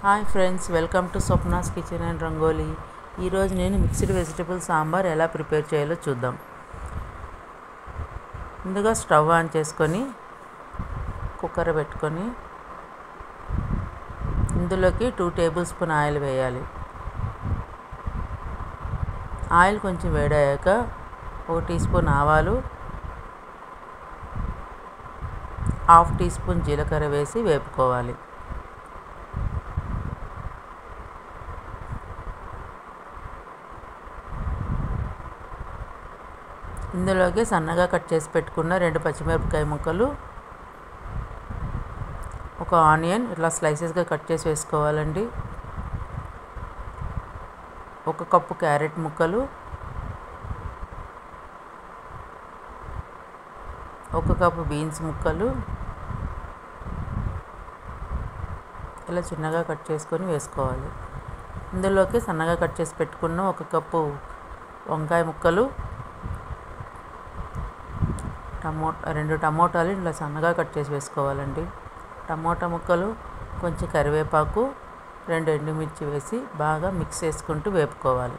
Hi friends, welcome to Swapna's kitchen and rangoli. ఈరోజు నేను mixed vegetable sambar ఎలా ప్రిపేర్ చేయాలో చూద్దాం. ముందుగా స్టవ్ ఆన్ చేసుకొని కుక్కర్ పెట్టుకొని ఇందులోకి 2 టేబుల్ స్పూన్ ఆయిల్ వేయాలి. ఆయిల్ కొంచెం వేడయ్యాక 1 టీ స్పూన్ ఆవాలు, 1/2 టీ స్పూన్ జీలకర్ర వేసి వేపుకోవాలి. ఇందులోకి సన్నగా కట్ చేసి పెట్టుకున్న 2 పచ్చిమిరపకాయ ముక్కలు, ఒక ఆనియన్ ఇట్లా స్లైసెస్గా కట్ చేసి వేసుకోవాలండి. 1 కప్పు క్యారెట్ ముక్కలు, 1 కప్పు బీన్స్ ముక్కలు ఇలా చిన్నగా కట్ చేసుకొని వేసుకోవాలి. ఇందులోకి సన్నగా కట్ చేసి పెట్టుకున్న 1 కప్పు వంకాయ ముక్కలు, 2 టమోటాలు ఇలా సన్నగా కట్ చేసి వేసుకోవాలండి. టమోటా ముక్కలు, కొంచెం కరివేపాకు, 2 ఎండుమిర్చి వేసి బాగా మిక్స్ చేసుకుంటూ వేపుకోవాలి.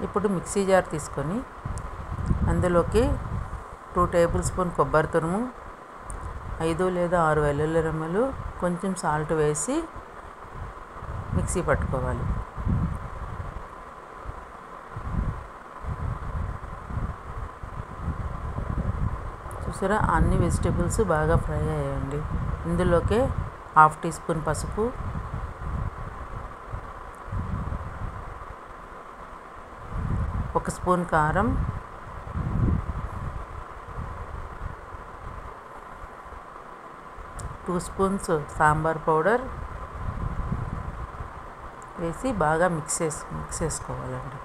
ఇప్పుడు మిక్సీ జార్ తీసుకొని అందులోకి 2 టేబుల్ స్పూన్ కొబ్బరి తురుము, 5 లేదా 6 వెల్లుల్లి రెమ్మలు, కొంచెం సాల్ట్ వేసి మిక్సీ పట్టుకోవాలి. చూసారా, అన్ని వెజిటేబుల్స్ బాగా ఫ్రై అయ్యాయండి. ఇందులోకే 1/2 టీ స్పూన్ పసుపు, 1 స్పూన్ కారం, 2 స్పూన్స్ సాంబార్ పౌడర్ వేసి బాగా మిక్స్ చేసుకోవాలండి.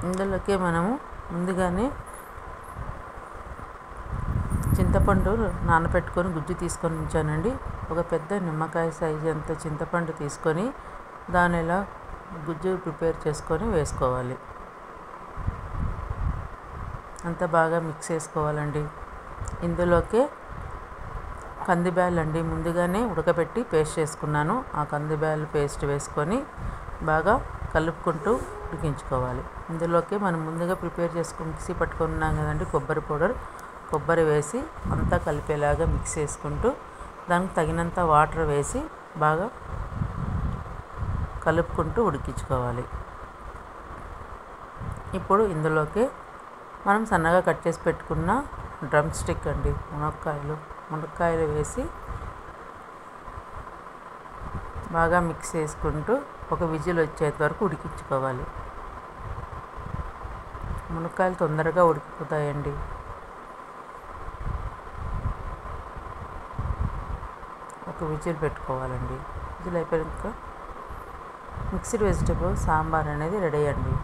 ఇందులోకి మనము ముందుగానే చింతపండు నానబెట్టుకొని గుజ్జు తీసుకొని ఉంచానండి. ఒక పెద్ద నిమ్మకాయ సైజు అంత చింతపండు తీసుకొని దాని ఇలా గుజ్జు ప్రిపేర్ చేసుకొని వేసుకోవాలి. అంతా బాగా మిక్స్ చేసుకోవాలండి. ఇందులోకి కందిబ్యాళ్ళు అండి, ముందుగానే ఉడకబెట్టి పేస్ట్ చేసుకున్నాను. ఆ కందిబ్యాళ్ళు పేస్ట్ వేసుకొని బాగా కలుపుకుంటూ ఉడికించుకోవాలి. ఇందులోకి మనం ముందుగా ప్రిపేర్ చేసుకుని మిక్సీ పట్టుకున్నాం కదండి కొబ్బరి వేసి అంతా కలిపేలాగా మిక్స్ చేసుకుంటూ దానికి తగినంత వాటర్ వేసి బాగా కలుపుకుంటూ ఉడికించుకోవాలి. ఇప్పుడు ఇందులోకి మనం సన్నగా కట్ చేసి పెట్టుకున్న డ్రమ్ స్టిక్ అండి, మునక్కాయలు వేసి బాగా మిక్స్ చేసుకుంటూ ఒక విజిల్ వచ్చేంత వరకు ఉడికించుకోవాలి. మునక్కాయలు తొందరగా ఉడికిపోతాయండి. ఒక విజిల్ పెట్టుకోవాలండి. విజిల్ అయిపోయాక మిక్స్డ్ వెజిటబుల్ సాంబార్ అనేది రెడీ అండి.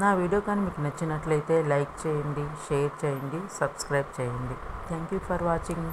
నా వీడియో కానీ మీకు నచ్చినట్లయితే లైక్ చేయండి, షేర్ చేయండి, సబ్స్క్రైబ్ చేయండి. Thank you for watching.